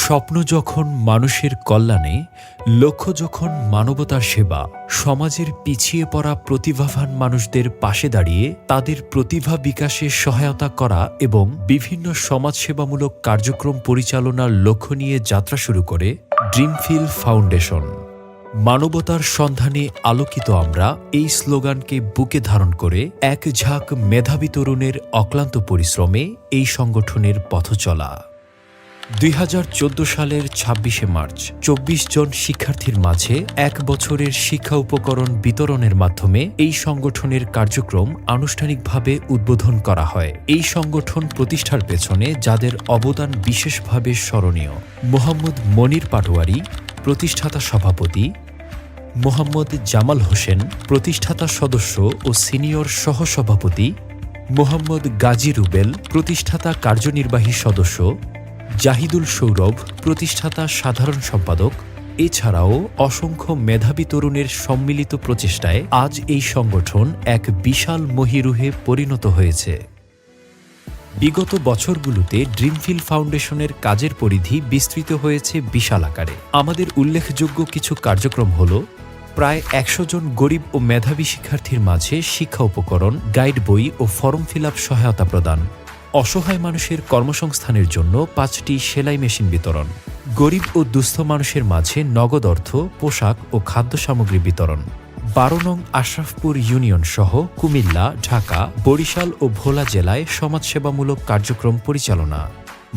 স্বপ্ন যখন মানুষের কল্যাণে, লক্ষ্য যখন মানবতার সেবা, সমাজের পিছিয়ে পড়া প্রতিভাবান মানুষদের পাশে দাঁড়িয়ে তাদের প্রতিভা বিকাশে সহায়তা করা এবং বিভিন্ন সমাজসেবামূলক কার্যক্রম পরিচালনার লক্ষ্য নিয়ে যাত্রা শুরু করে ড্রিমফিল ফাউন্ডেশন। মানবতার সন্ধানে আলোকিত আমরা এই স্লোগানকে বুকে ধারণ করে এক ঝাঁক মেধাবী তরুণের অক্লান্ত পরিশ্রমে এই সংগঠনের পথ চলা। 2014 সালের 26শে মার্চ 24 জন শিক্ষার্থীর মাঝে 1 বছরের শিক্ষা উপকরণ বিতরণের মাধ্যমে এই সংগঠনের কার্যক্রম আনুষ্ঠানিকভাবে উদ্বোধন করা হয়। এই সংগঠন প্রতিষ্ঠার পেছনে যাদের অবদান বিশেষভাবে স্মরণীয়: মোহাম্মদ মনির পাটোয়ারি, প্রতিষ্ঠাতা সভাপতি; মোহাম্মদ জামাল হোসেন, প্রতিষ্ঠাতা সদস্য ও সিনিয়র সহসভাপতি; মোহাম্মদ গাজী রুবেল, প্রতিষ্ঠাতা কার্যনির্বাহী সদস্য; জাহিদুল সৌরভ, প্রতিষ্ঠাতা সাধারণ সম্পাদক। এছাড়াও অসংখ্য মেধাবী তরুণের সম্মিলিত প্রচেষ্টায় আজ এই সংগঠন এক বিশাল মহীরুহে পরিণত হয়েছে। বিগত বছরগুলোতে ড্রিমফিল ফাউন্ডেশনের কাজের পরিধি বিস্তৃত হয়েছে বিশাল আকারে। আমাদের উল্লেখযোগ্য কিছু কার্যক্রম হল: প্রায় 100 জন গরিব ও মেধাবী শিক্ষার্থীর মাঝে শিক্ষা উপকরণ, গাইড বই ও ফর্ম ফিল আপ সহায়তা প্রদান; অসহায় মানুষের কর্মসংস্থানের জন্য 5টি সেলাই মেশিন বিতরণ; গরিব ও দুস্থ মানুষের মাঝে নগদ অর্থ, পোশাক ও খাদ্য সামগ্রী বিতরণ; 12 নং আশরাফপুর ইউনিয়ন সহ কুমিল্লা, ঢাকা, বরিশাল ও ভোলা জেলায় সমাজসেবামূলক কার্যক্রম পরিচালনা;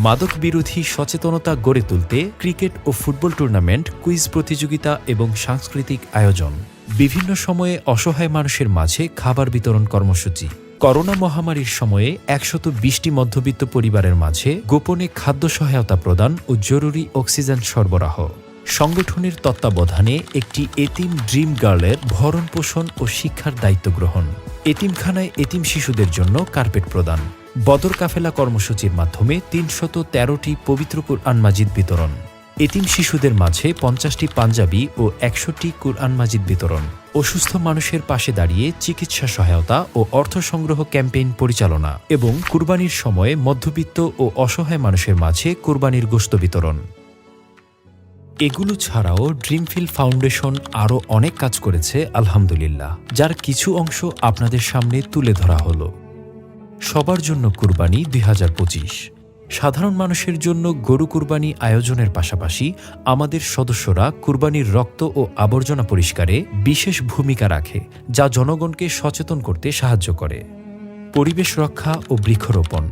মাদক বিরোধী সচেতনতা গড়ে তুলতে ক্রিকেট ও ফুটবল টুর্নামেন্ট, কুইজ প্রতিযোগিতা এবং সাংস্কৃতিক আয়োজন; বিভিন্ন সময়ে অসহায় মানুষের মাঝে খাবার বিতরণ কর্মসূচি; করোনা মহামারীর সময়ে 120টি মধ্যবিত্ত পরিবারের মাঝে গোপনে খাদ্য সহায়তা প্রদান ও জরুরি অক্সিজেন সরবরাহ; সংগঠনের তত্ত্বাবধানে একটি এতিম ড্রিম গার্লের ভরণ পোষণ ও শিক্ষার দায়িত্ব গ্রহণ; এতিমখানায় এতিম শিশুদের জন্য কার্পেট প্রদান; বদর কাফেলা কর্মসূচির মাধ্যমে 313টি পবিত্র কুরআন মাজিদ বিতরণ; এতিম শিশুদের মাঝে 50টি পাঞ্জাবি ও 100টি কুরআন মাজিদ বিতরণ; অসুস্থ মানুষের পাশে দাঁড়িয়ে চিকিৎসা সহায়তা ও অর্থ সংগ্রহ ক্যাম্পেইন পরিচালনা এবং কুরবানির সময়ে মধ্যবিত্ত ও অসহায় মানুষের মাঝে কুরবানির গোশত বিতরণ। এগুলো ছাড়াও ড্রিমফিল ফাউন্ডেশন আরও অনেক কাজ করেছে আলহামদুলিল্লাহ, যার কিছু অংশ আপনাদের সামনে তুলে ধরা হলো। সবার জন্য কুরবানি 2025। সাধারণ মানুষের জন্য গরু কুরবানি আয়োজনের পাশাপাশি আমাদের সদস্যরা কুরবানির রক্ত ও আবর্জনা পরিষ্কারে বিশেষ ভূমিকা রাখে, যা জনগণকে সচেতন করতে সাহায্য করে। পরিবেশ রক্ষা ও বৃক্ষরোপণ।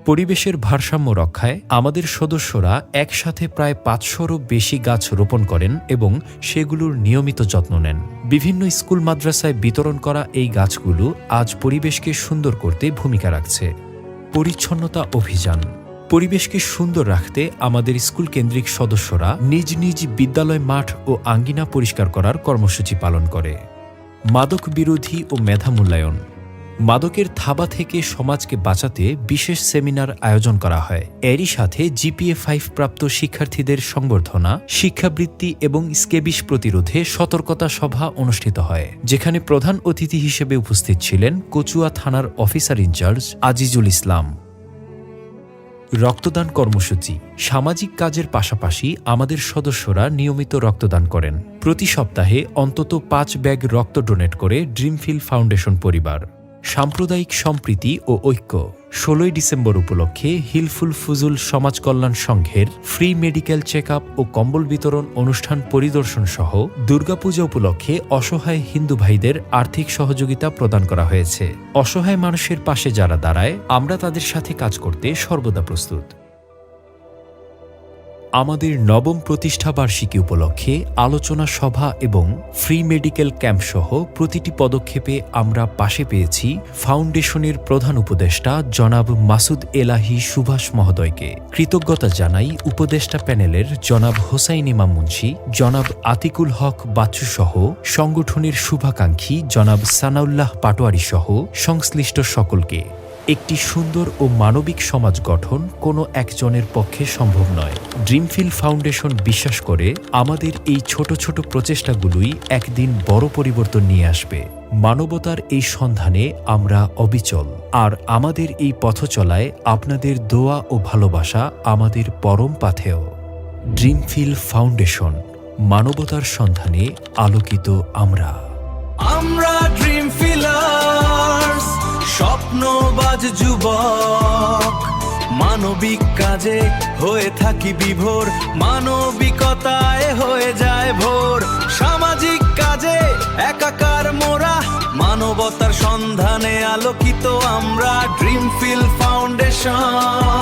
পরিবেশের ভারসাম্য রক্ষায় আমাদের সদস্যরা একসাথে প্রায় 500রও বেশি গাছ রোপণ করেন এবং সেগুলোর নিয়মিত যত্ন নেন। বিভিন্ন স্কুল মাদ্রাসায় বিতরণ করা এই গাছগুলো আজ পরিবেশকে সুন্দর করতে ভূমিকা রাখছে। পরিচ্ছন্নতা অভিযান। পরিবেশকে সুন্দর রাখতে আমাদের স্কুল কেন্দ্রিক সদস্যরা নিজ নিজ বিদ্যালয় মাঠ ও আঙ্গিনা পরিষ্কার করার কর্মসূচি পালন করে। মাদক বিরোধী ও মেধা মূল্যায়ন। মাদকের থাবা থেকে সমাজকে বাঁচাতে বিশেষ সেমিনার আয়োজন করা হয়। এরই সাথে জিপিএ 5 প্রাপ্ত শিক্ষার্থীদের সংবর্ধনা, শিক্ষাবৃত্তি এবং স্কেবিশ প্রতিরোধে সতর্কতা সভা অনুষ্ঠিত হয়, যেখানে প্রধান অতিথি হিসেবে উপস্থিত ছিলেন কচুয়া থানার অফিসার ইনচার্জ আজিজুল ইসলাম। রক্তদান কর্মসূচি। সামাজিক কাজের পাশাপাশি আমাদের সদস্যরা নিয়মিত রক্তদান করেন। প্রতি সপ্তাহে অন্তত 5 ব্যাগ রক্ত ডোনেট করে ড্রিমফিল ফাউন্ডেশন পরিবার। সাম্প্রদায়িক সম্প্রীতি ও ঐক্য। 16ই ডিসেম্বর উপলক্ষে হিলফুল ফুজুল সমাজ কল্যাণ সংঘের ফ্রি মেডিকেল চেক আপ ও কম্বল বিতরণ অনুষ্ঠান পরিদর্শন সহ দুর্গাপূজা উপলক্ষে অসহায় হিন্দু ভাইদের আর্থিক সহযোগিতা প্রদান করা হয়েছে। অসহায় মানুষের পাশে যারা দাঁড়ায়, আমরা তাদের সাথে কাজ করতে সর্বদা প্রস্তুত। আমাদের 9ম প্রতিষ্ঠা বার্ষিকী উপলক্ষে আলোচনা সভা এবং ফ্রি মেডিকেল ক্যাম্প সহ প্রতিটি পদক্ষেপে আমরা পাশে পেয়েছি ফাউন্ডেশনের প্রধান উপদেষ্টা জনাব মাসুদ এলাহি সুভাষ মহোদয়কে। কৃতজ্ঞতা জানাই উপদেষ্টা প্যানেলের জনাব হোসাইন ইমাম মুন্সি, জনাব আতিকুল হক বাচ্চু সহ সংগঠনের শুভাকাঙ্ক্ষী জনাব সানাউল্লাহ পাটোয়ারি সহ সংশ্লিষ্ট সকলকে। একটি সুন্দর ও মানবিক সমাজ গঠন কোনো একজনের পক্ষে সম্ভব নয়। ড্রিমফিল ফাউন্ডেশন বিশ্বাস করে আমাদের এই ছোট ছোট প্রচেষ্টাগুলোই একদিন বড় পরিবর্তন নিয়ে আসবে। মানবতার এই সন্ধানে আমরা অবিচল, আর আমাদের এই পথচলায় আপনাদের দোয়া ও ভালোবাসা আমাদের পরম পাথেয়। ড্রিমফিল ফাউন্ডেশন, মানবতার সন্ধানে আলোকিত আমরা। আমরা ড্রিম ফিলার্স, স্বপ্নবাজ যুবক, মানবিক কাজে হয়ে থাকি বিভোর, মানবিকতায় হয়ে যায় ভোর, সামাজিক কাজে একাকার মোরা, মানবতার সন্ধানে আলোকিত আমরা। ড্রিমফিল ফাউন্ডেশন।